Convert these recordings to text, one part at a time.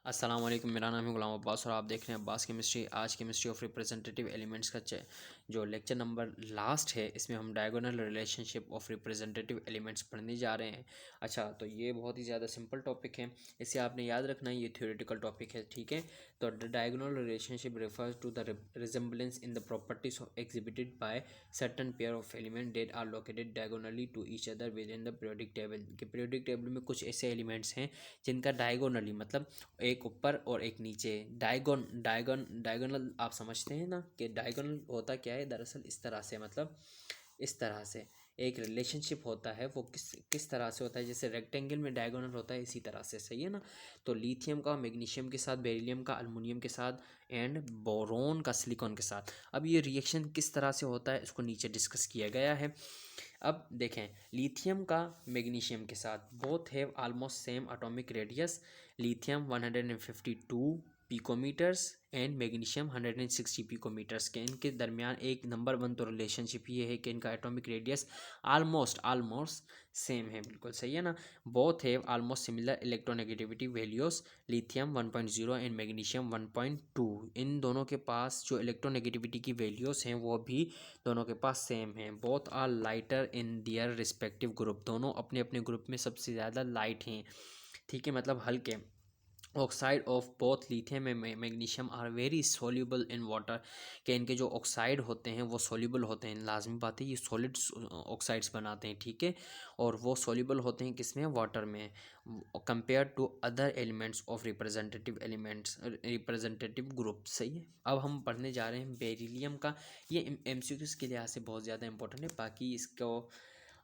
अस्सलाम वालेकुम, मेरा नाम है गुलाम अब्बास और आप देख रहे हैं अब्बास केमिस्ट्री। आज केमिस्ट्री ऑफ रिप्रेजेंटेटिव एलिमेंट्स का जो लेक्चर नंबर लास्ट है, इसमें हम diagonal relationship of representative elements पढ़ने जा रहे हैं। अच्छा, तो ये बहुत ही ज़्यादा सिंपल टॉपिक है, इसे आपने याद रखना है, ये थ्योरेटिकल टॉपिक है, ठीक है। तो the diagonal relationship refers to the resemblance in the properties exhibited by certain pair of element that are located diagonally to each other within the periodic table. के पीरियोडिक टेबल में कुछ ऐसे elements हैं जिनका diagonally मतलब एक ऊपर और एक नीचे, डायगोनल आप समझते हैं ना कि डायगोनल होता क्या है। दरअसल इस तरह से, मतलब इस तरह से एक रिलेशनशिप होता है, वो किस तरह से होता है, जैसे रेक्टेंगल में डायगोनल होता है, इसी तरह से, सही है ना। तो लिथियम का मैग्नीशियम के साथ, बेरिलियम का अल्युमिनियम के साथ, एंड बोरोन का सिलिकॉन के साथ। अब ये रिएक्शन किस तरह से होता है इसको नीचे डिस्कस किया गया है। अब देखें, लिथियम का मैग्नीशियम के साथ, both have almost same atomic radius. Lithium 152 picometres and magnesium 160 picometres के, इनके दरमियान एक नंबर वन तो रिलेशनशिप ये है कि इनका एटॉमिक रेडियस ऑलमोस्ट सेम है, बिल्कुल सही है ना। Both have almost similar electronegativity values, lithium 1.0 and magnesium 1.2। इन दोनों के पास जो इलेक्ट्रोनेगेटिविटी की वैल्यूज हैं वो भी दोनों के पास सेम हैं। Both are lighter in their respective group, दोनों अपने अपने ग्रुप में सबसे ज़्यादा लाइट हैं, ठीक है, मतलब हल्के। Oxide of both lithium and magnesium are very soluble in water, के इनके जो ऑक्साइड होते हैं वो सोल्यूबल होते हैं, लाजमी बात है, ये सॉलिड ऑक्साइड्स बनाते हैं, ठीक है, और वो सोल्यूबल होते हैं किसमें, वाटर में, compare to other elements of representative group, सही है। अब हम पढ़ने जा रहे हैं बेरिलियम का। ये एमसीक्यूज के लिहाज से बहुत ज़्यादा इंपॉर्टेंट है, बाकी इसको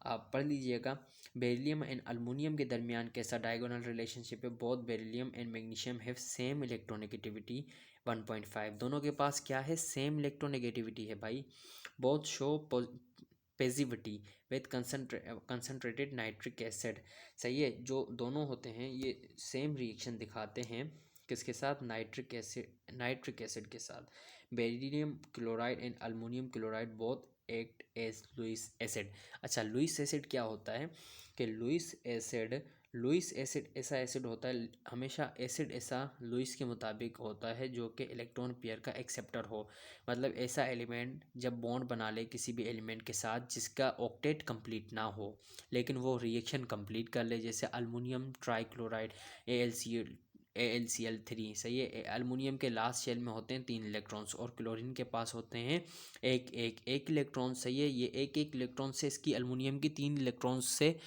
आप पढ़ लीजिएगा। बेरिलियम एंड अल्युमिनियम के दरमियान कैसा डायगोनल रिलेशनशिप है। Both beryllium and magnesium have same electronegativity 1.5, दोनों के पास क्या है, सेम इलेक्ट्रोनेगेटिविटी है भाई। Both show passivity with concentrated nitric acid, सही है। जो दोनों होते हैं ये सेम रिएक्शन दिखाते हैं, किसके साथ, नाइट्रिक एसिड के साथ। Beryllium chloride and aluminium chloride both act as Lewis acid. अच्छा, लुईस एसिड क्या होता है कि लुईस एसिड ऐसा एसिड होता है, हमेशा एसिड ऐसा लुईस के मुताबिक होता है जो कि इलेक्ट्रॉन पेयर का एक्सेप्टर हो। मतलब ऐसा एलिमेंट जब बॉन्ड बना ले किसी भी एलिमेंट के साथ जिसका ऑक्टेट कंप्लीट ना हो, लेकिन वो रिएक्शन कंप्लीट कर ले, जैसे अल्युमिनियम ट्राइक्लोराइड AlCl3, सही है। अल्युमिनियम के लास्ट शेल में होते हैं 3 इलेक्ट्रॉन्स और क्लोरीन के पास होते हैं एक इलेक्ट्रॉन, सही है। ये एक इलेक्ट्रॉन से, इसकी अल्युमिनियम की 3 इलेक्ट्रॉन से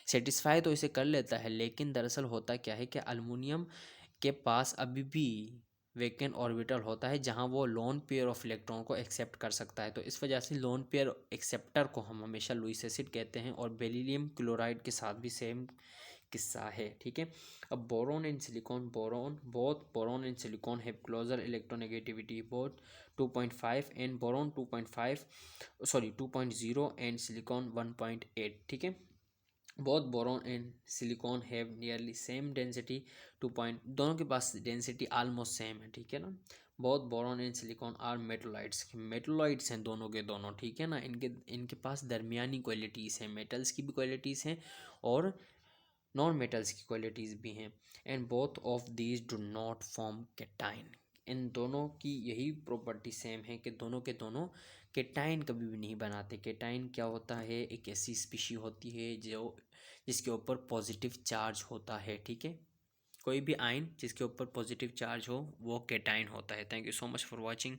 सेटिस्फाई तो इसे कर लेता है, लेकिन दरअसल होता क्या है कि अल्युमिनियम के पास अभी भी वैकेंट ऑर्बिटल होता है जहां वो लोन पेयर ऑफ इलेक्ट्रॉन को एक्सेप्ट कर सकता है। तो इस वजह से लोन पेयर एक्सेप्टर को हम हमेशा लुईस एसिड कहते हैं, और बेरिलियम क्लोराइड के साथ भी सेम किस्सा है, ठीक है। अब boron and silicon, boron and silicon have closer electronegativity, both 2.5 and boron 2.0 and silicon 1.8, ठीक है। Both boron and silicon have nearly same density, दोनों के पास डेंसिटी ऑलमोस्ट सेम है, ठीक है ना। Both boron and silicon are metalloids हैं दोनों के दोनों, ठीक है ना। इनके इनके पास दरमियानी क्वालिटीज़ हैं, मेटल्स की भी क्वालिटीज़ हैं और नॉन मेटल्स की क्वालिटीज़ भी हैं। And both of these do not form cation, इन दोनों की यही प्रॉपर्टी सेम है कि दोनों के दोनों केटाइन कभी भी नहीं बनाते। केटाइन क्या होता है, एक ऐसी स्पीशी होती है जो जिसके ऊपर पॉजिटिव चार्ज होता है, ठीक है। कोई भी आयन जिसके ऊपर पॉजिटिव चार्ज हो वो केटाइन होता है। Thank you so much for watching.